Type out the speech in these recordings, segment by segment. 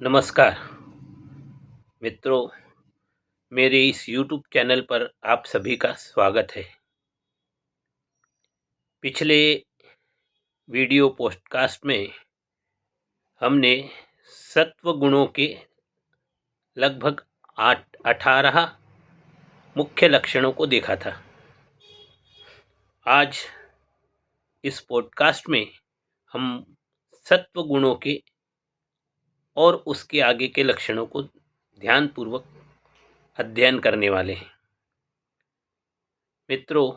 नमस्कार मित्रों, मेरे इस YouTube चैनल पर आप सभी का स्वागत है। पिछले वीडियो पॉडकास्ट में हमने सत्व गुणों के लगभग 18 मुख्य लक्षणों को देखा था। आज इस पॉडकास्ट में हम सत्व गुणों के और उसके आगे के लक्षणों को ध्यानपूर्वक अध्ययन करने वाले हैं। मित्रों,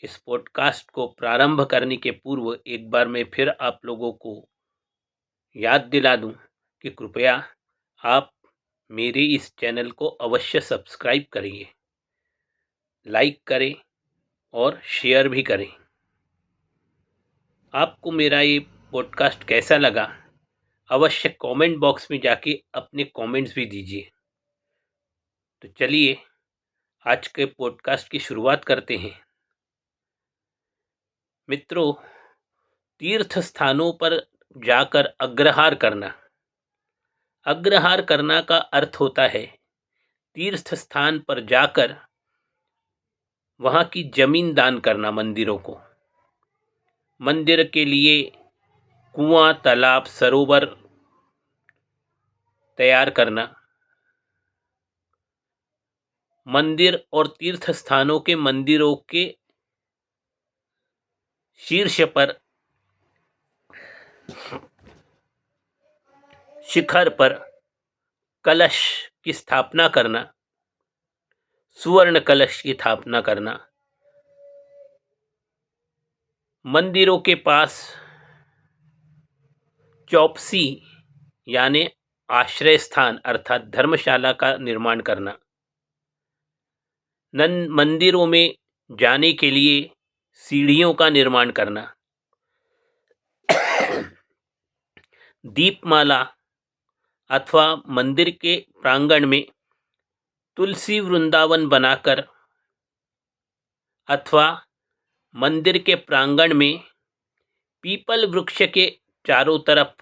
इस पॉडकास्ट को प्रारंभ करने के पूर्व एक बार मैं फिर आप लोगों को याद दिला दूं कि कृपया आप मेरे इस चैनल को अवश्य सब्सक्राइब करिए, लाइक करें और शेयर भी करें। आपको मेरा ये पॉडकास्ट कैसा लगा, अवश्य कमेंट बॉक्स में जाके अपने कमेंट्स भी दीजिए। तो चलिए आज के पॉडकास्ट की शुरुआत करते हैं। मित्रों, तीर्थ स्थानों पर जाकर अग्रहार करना। अग्रहार करना का अर्थ होता है तीर्थ स्थान पर जाकर वहाँ की जमीन दान करना। मंदिरों को, मंदिर के लिए कुआं, तालाब, सरोवर तैयार करना। मंदिर और तीर्थ स्थानों के मंदिरों के शीर्ष पर, शिखर पर कलश की स्थापना करना, सुवर्ण कलश की स्थापना करना। मंदिरों के पास चौपसी यानी आश्रय स्थान अर्थात धर्मशाला का निर्माण करना। मंदिरों में जाने के लिए सीढ़ियों का निर्माण करना। दीपमाला अथवा मंदिर के प्रांगण में तुलसी वृंदावन बनाकर अथवा मंदिर के प्रांगण में पीपल वृक्ष के चारों तरफ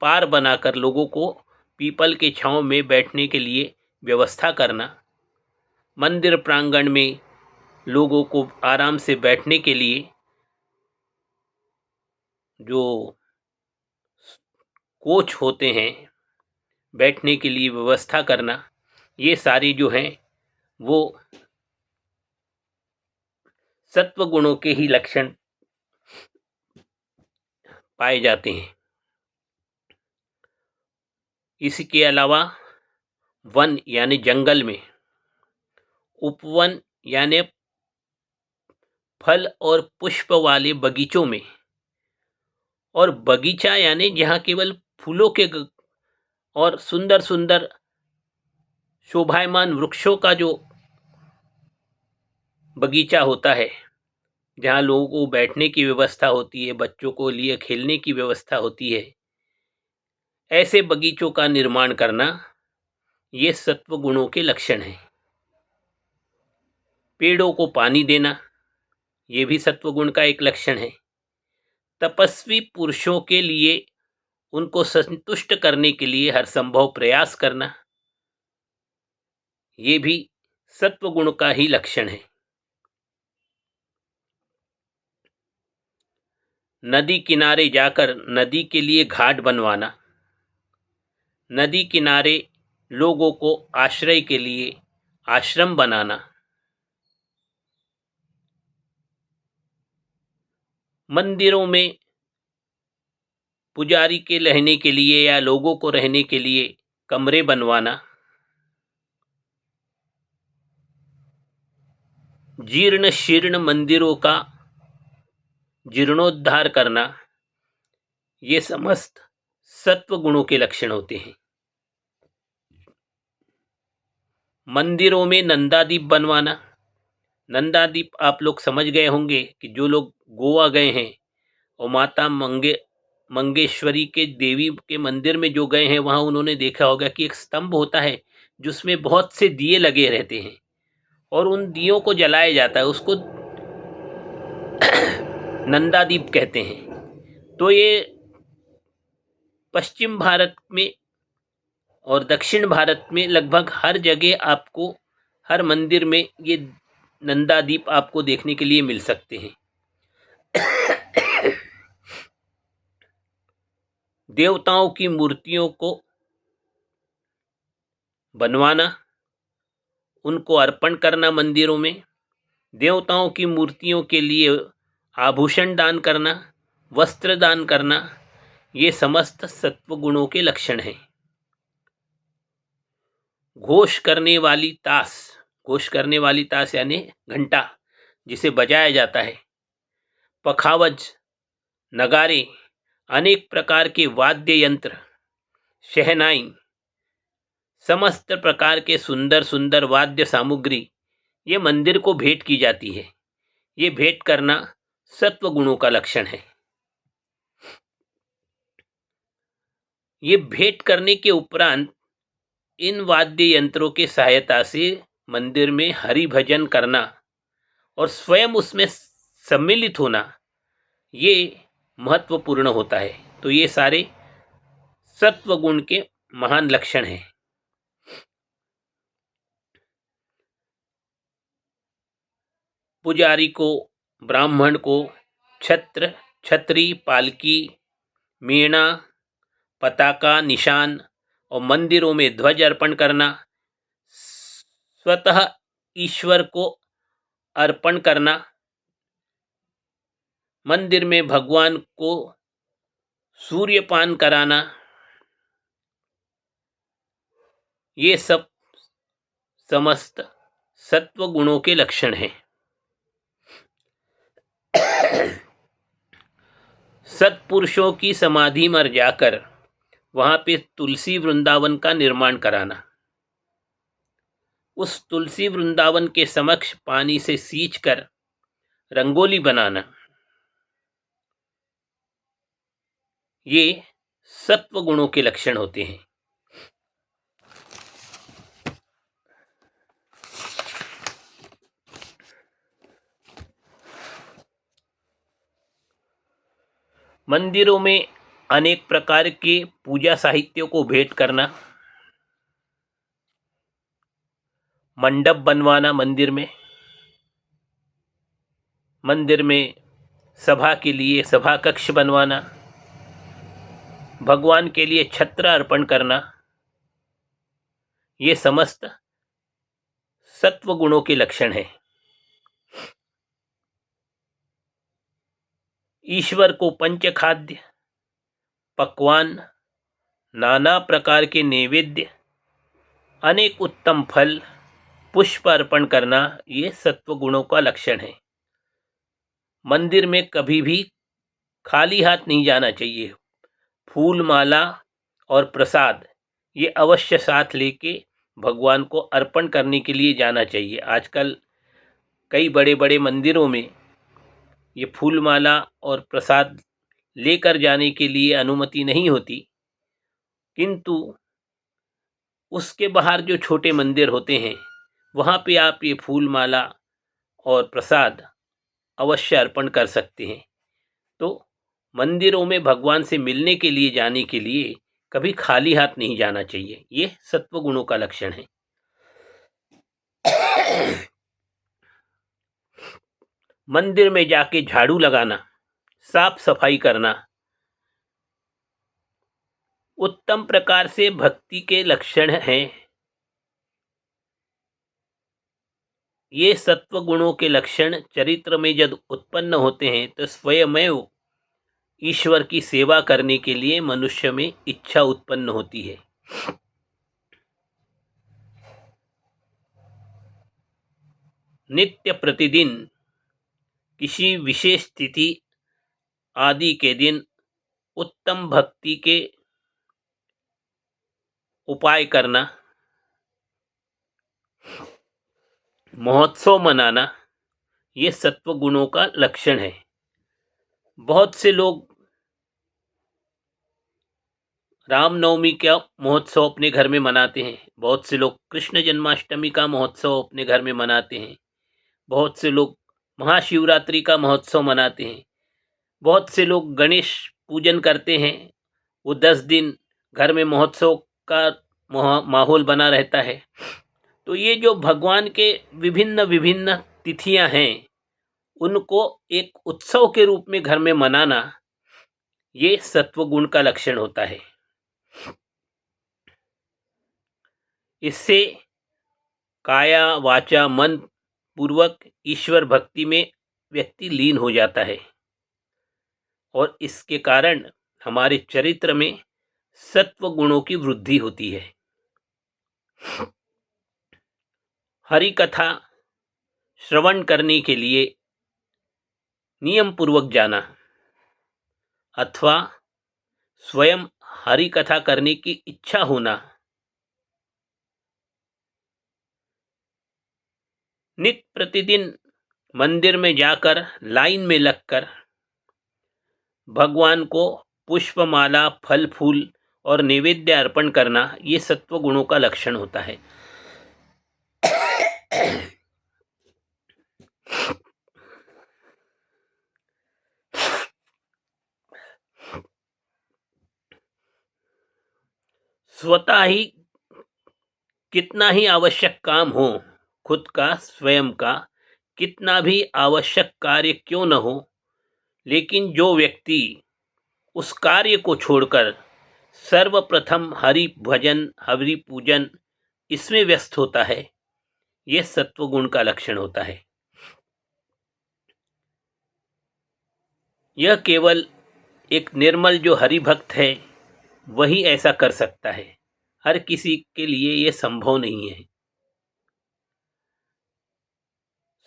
पार बनाकर लोगों को पीपल के छांव में बैठने के लिए व्यवस्था करना। मंदिर प्रांगण में लोगों को आराम से बैठने के लिए जो कोच होते हैं, बैठने के लिए व्यवस्था करना। ये सारी जो हैं वो सत्व गुणों के ही लक्षण पाए जाते हैं। इसके अलावा वन यानी जंगल में, उपवन यानी फल और पुष्प वाले बगीचों में, और बगीचा यानी जहाँ केवल फूलों के और सुंदर सुंदर शोभायमान वृक्षों का जो बगीचा होता है, जहाँ लोगों को बैठने की व्यवस्था होती है, बच्चों को लिए खेलने की व्यवस्था होती है, ऐसे बगीचों का निर्माण करना ये सत्व गुणों के लक्षण हैं। पेड़ों को पानी देना, ये भी सत्व गुण का एक लक्षण है। तपस्वी पुरुषों के लिए उनको संतुष्ट करने के लिए हर संभव प्रयास करना, ये भी सत्व गुण का ही लक्षण है। नदी किनारे जाकर नदी के लिए घाट बनवाना, नदी किनारे लोगों को आश्रय के लिए आश्रम बनाना, मंदिरों में पुजारी के रहने के लिए या लोगों को रहने के लिए कमरे बनवाना, जीर्ण शीर्ण मंदिरों का जीर्णोद्धार करना, ये समस्त सत्व गुणों के लक्षण होते हैं। मंदिरों में नंदादीप बनवाना। नंदादीप आप लोग समझ गए होंगे कि जो लोग गोवा गए हैं और माता मंगेश्वरी के देवी के मंदिर में जो गए हैं, वहाँ उन्होंने देखा होगा कि एक स्तंभ होता है जिसमें बहुत से दिए लगे रहते हैं और उन दियों को जलाया जाता है, उसको नंदादीप कहते हैं। तो ये पश्चिम भारत में और दक्षिण भारत में लगभग हर जगह आपको, हर मंदिर में ये नंदा दीप आपको देखने के लिए मिल सकते हैं। देवताओं की मूर्तियों को बनवाना, उनको अर्पण करना मंदिरों में, देवताओं की मूर्तियों के लिए आभूषण दान करना, वस्त्र दान करना, ये समस्त सत्व गुणों के लक्षण हैं। घोष करने वाली ताश यानी घंटा जिसे बजाया जाता है, पखावज, नगारे, अनेक प्रकार के वाद्य यंत्र, शहनाई, समस्त प्रकार के सुंदर सुंदर वाद्य सामग्री ये मंदिर को भेंट की जाती है। ये भेंट करना सत्व गुणों का लक्षण है। ये भेंट करने के उपरांत इन वाद्य यंत्रों के सहायता से मंदिर में हरि भजन करना और स्वयं उसमें सम्मिलित होना, ये महत्वपूर्ण होता है। तो ये सारे सत्व गुण के महान लक्षण हैं। पुजारी को, ब्राह्मण को छत्र, छतरी, पालकी, मेणा, पताका, निशान और मंदिरों में ध्वज अर्पण करना, स्वतः ईश्वर को अर्पण करना, मंदिर में भगवान को सूर्यपान कराना, ये सब समस्त सत्व गुणों के लक्षण हैं। सत्पुरुषों की समाधि पर जाकर वहां पे तुलसी वृंदावन का निर्माण कराना, उस तुलसी वृंदावन के समक्ष पानी से सींचकर रंगोली बनाना, ये सत्व गुणों के लक्षण होते हैं। मंदिरों में अनेक प्रकार के पूजा साहित्यों को भेंट करना, मंडप बनवाना मंदिर में सभा के लिए सभा कक्ष बनवाना, भगवान के लिए छत्र अर्पण करना, ये समस्त सत्व गुणों के लक्षण हैं। ईश्वर को पंचखाद्य, पकवान, नाना प्रकार के नैवेद्य, अनेक उत्तम फल, पुष्प अर्पण करना, ये सत्व गुणों का लक्षण है। मंदिर में कभी भी खाली हाथ नहीं जाना चाहिए। फूल, माला और प्रसाद ये अवश्य साथ लेके भगवान को अर्पण करने के लिए जाना चाहिए। आजकल कई बड़े बड़े मंदिरों में ये फूल, माला और प्रसाद लेकर जाने के लिए अनुमति नहीं होती, किंतु उसके बाहर जो छोटे मंदिर होते हैं वहाँ पे आप ये फूल, माला और प्रसाद अवश्य अर्पण कर सकते हैं। तो मंदिरों में भगवान से मिलने के लिए जाने के लिए कभी खाली हाथ नहीं जाना चाहिए। ये सत्व गुणों का लक्षण है। मंदिर में जाके झाड़ू लगाना, साफ सफाई करना उत्तम प्रकार से भक्ति के लक्षण हैं। ये सत्व गुणों के लक्षण चरित्र में जब उत्पन्न होते हैं तो स्वयमेव ईश्वर की सेवा करने के लिए मनुष्य में इच्छा उत्पन्न होती है। नित्य प्रतिदिन किसी विशेष तिथि आदि के दिन उत्तम भक्ति के उपाय करना, महोत्सव मनाना, ये सत्व गुणों का लक्षण है। बहुत से लोग रामनवमी का महोत्सव अपने घर में मनाते हैं, बहुत से लोग कृष्ण जन्माष्टमी का महोत्सव अपने घर में मनाते हैं, बहुत से लोग महाशिवरात्रि का महोत्सव मनाते हैं, बहुत से लोग गणेश पूजन करते हैं, वो 10 दिन घर में महोत्सव का माहौल बना रहता है। तो ये जो भगवान के विभिन्न विभिन्न तिथियां हैं, उनको एक उत्सव के रूप में घर में मनाना, ये सत्व गुण का लक्षण होता है। इससे काया वाचा मन पूर्वक ईश्वर भक्ति में व्यक्ति लीन हो जाता है और इसके कारण हमारे चरित्र में सत्व गुणों की वृद्धि होती है। हरि कथा श्रवण करने के लिए नियम पूर्वक जाना अथवा स्वयं हरि कथा करने की इच्छा होना, नित्य प्रतिदिन मंदिर में जाकर लाइन में लगकर भगवान को पुष्पमाला, फल फूल और नैवेद्य अर्पण करना, ये सत्व गुणों का लक्षण होता है। स्वतः ही कितना ही आवश्यक काम हो, खुद का स्वयं का कितना भी आवश्यक कार्य क्यों न हो, लेकिन जो व्यक्ति उस कार्य को छोड़कर सर्वप्रथम हरि भजन, हरि पूजन इसमें व्यस्त होता है, यह सत्व गुण का लक्षण होता है। यह केवल एक निर्मल जो हरि भक्त है वही ऐसा कर सकता है, हर किसी के लिए यह संभव नहीं है।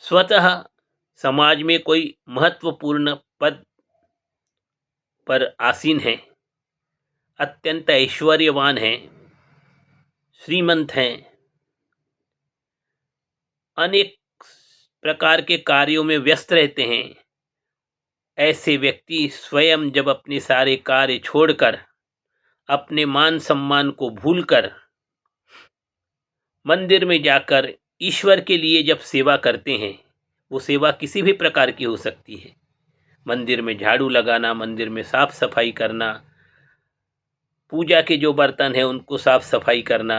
स्वतः समाज में कोई महत्वपूर्ण पद पर आसीन है, अत्यंत ऐश्वर्यवान हैं, श्रीमंत हैं, अनेक प्रकार के कार्यों में व्यस्त रहते हैं, ऐसे व्यक्ति स्वयं जब अपने सारे कार्य छोड़कर, अपने मान सम्मान को भूलकर मंदिर में जाकर ईश्वर के लिए जब सेवा करते हैं, वो सेवा किसी भी प्रकार की हो सकती है। मंदिर में झाड़ू लगाना, मंदिर में साफ सफाई करना, पूजा के जो बर्तन हैं उनको साफ सफाई करना,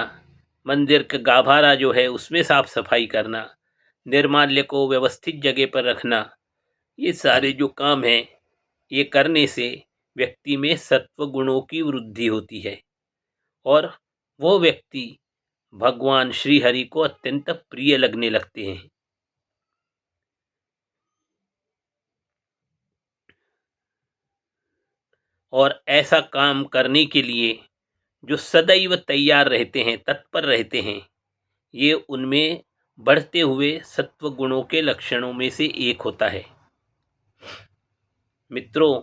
मंदिर का गाभारा जो है उसमें साफ सफाई करना, निर्माल्य को व्यवस्थित जगह पर रखना, ये सारे जो काम हैं, ये करने से व्यक्ति में सत्व गुणों की वृद्धि होती है और वो व्यक्ति भगवान श्री हरि को अत्यंत प्रिय लगने लगते हैं। और ऐसा काम करने के लिए जो सदैव तैयार रहते हैं, तत्पर रहते हैं, ये उनमें बढ़ते हुए सत्व गुणों के लक्षणों में से एक होता है। मित्रों,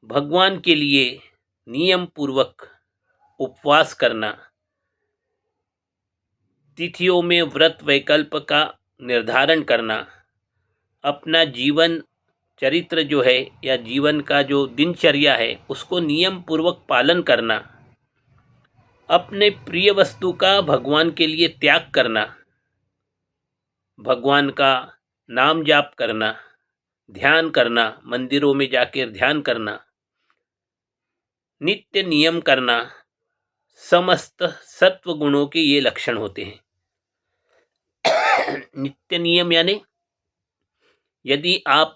भगवान के लिए नियम पूर्वक उपवास करना, तिथियों में व्रत वैकल्प का निर्धारण करना, अपना जीवन चरित्र जो है या जीवन का जो दिनचर्या है उसको नियम पूर्वक पालन करना, अपने प्रिय वस्तु का भगवान के लिए त्याग करना, भगवान का नाम जाप करना, ध्यान करना, मंदिरों में जाकर ध्यान करना, नित्य नियम करना, समस्त सत्व गुणों के ये लक्षण होते हैं। नित्य नियम यानी यदि आप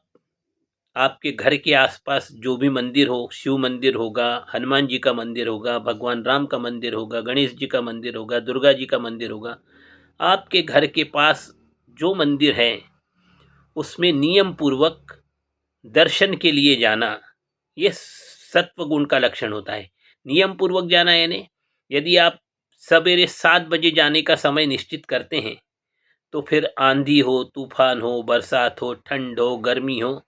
आपके घर के आसपास जो भी मंदिर हो, शिव मंदिर होगा, हनुमान जी का मंदिर होगा, भगवान राम का मंदिर होगा, गणेश जी का मंदिर होगा, दुर्गा जी का मंदिर होगा, आपके घर के पास जो मंदिर है उसमें नियम पूर्वक दर्शन के लिए जाना, ये सत्व गुण का लक्षण होता है। नियम पूर्वक जाना यानी यदि आप सवेरे 7 बजे जाने का समय निश्चित करते हैं, तो फिर आंधी हो, तूफान हो, बरसात हो, ठंड हो, गर्मी हो,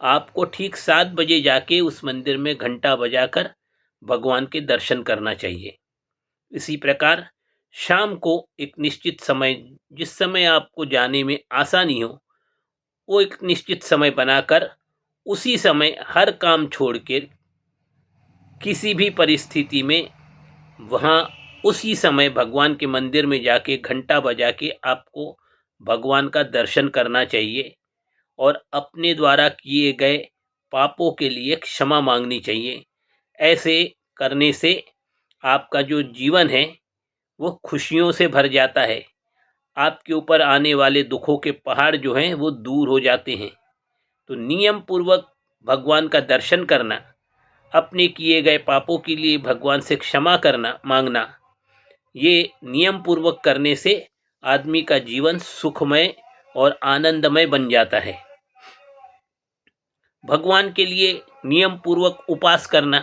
आपको ठीक 7 बजे जाके उस मंदिर में घंटा बजाकर भगवान के दर्शन करना चाहिए। इसी प्रकार शाम को एक निश्चित समय, जिस समय आपको जाने में आसानी हो, वो एक निश्चित समय बनाकर उसी समय हर काम छोड़ के किसी भी परिस्थिति में वहाँ उसी समय भगवान के मंदिर में जाके घंटा बजा के आपको भगवान का दर्शन करना चाहिए और अपने द्वारा किए गए पापों के लिए क्षमा मांगनी चाहिए, ऐसे करने से आपका जो जीवन है वो खुशियों से भर जाता है। आपके ऊपर आने वाले दुखों के पहाड़ जो हैं वो दूर हो जाते हैं। तो नियम पूर्वक भगवान का दर्शन करना, अपने किए गए पापों के लिए भगवान से क्षमा करना मांगना, ये नियम पूर्वक करने से आदमी का जीवन सुखमय और आनंदमय बन जाता है। भगवान के लिए नियम पूर्वक उपास करना,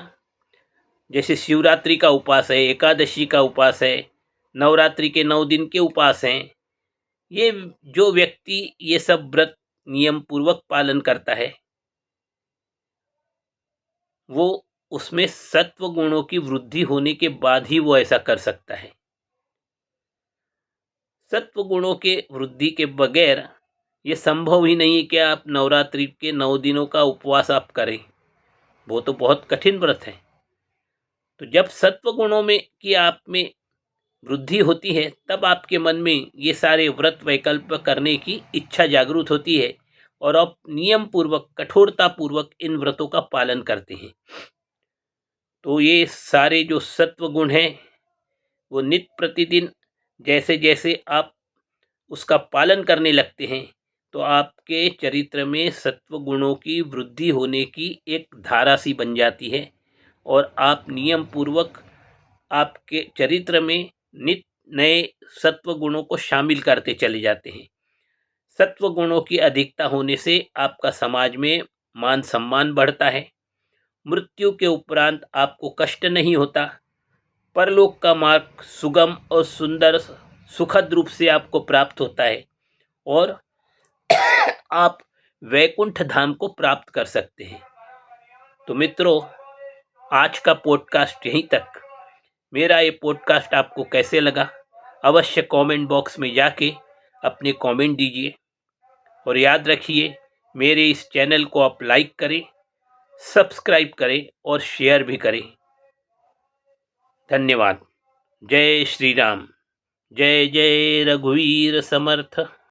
जैसे शिवरात्रि का उपास है, एकादशी का उपास है, नवरात्रि के 9 दिन के उपास हैं। ये जो व्यक्ति ये सब व्रत नियम पूर्वक पालन करता है, वो उसमें सत्व गुणों की वृद्धि होने के बाद ही वो ऐसा कर सकता है। सत्व गुणों के वृद्धि के बगैर ये संभव ही नहीं है कि आप नवरात्रि के 9 दिनों का उपवास आप करें। वो तो बहुत कठिन व्रत है। तो जब सत्व गुणों में की आप में वृद्धि होती है, तब आपके मन में ये सारे व्रत वैकल्प करने की इच्छा जागृत होती है और आप नियम पूर्वक, कठोरता पूर्वक इन व्रतों का पालन करते हैं। तो ये सारे जो सत्व गुण हैं, वो नित्य प्रतिदिन जैसे जैसे आप उसका पालन करने लगते हैं, तो आपके चरित्र में सत्व गुणों की वृद्धि होने की एक धारा सी बन जाती है और आप नियम पूर्वक आपके चरित्र में नित्य नए सत्व गुणों को शामिल करते चले जाते हैं। सत्व गुणों की अधिकता होने से आपका समाज में मान सम्मान बढ़ता है। मृत्यु के उपरांत आपको कष्ट नहीं होता। परलोक का मार्ग सुगम और सुंदर सुखद रूप से आपको प्राप्त होता है और आप वैकुंठ धाम को प्राप्त कर सकते हैं। तो मित्रों, आज का पॉडकास्ट यहीं तक। मेरा ये पॉडकास्ट आपको कैसे लगा, अवश्य कमेंट बॉक्स में जाके अपने कमेंट दीजिए और याद रखिए, मेरे इस चैनल को आप लाइक करें, सब्सक्राइब करें और शेयर भी करें। धन्यवाद। जय श्री राम। जय जय रघुवीर समर्थ।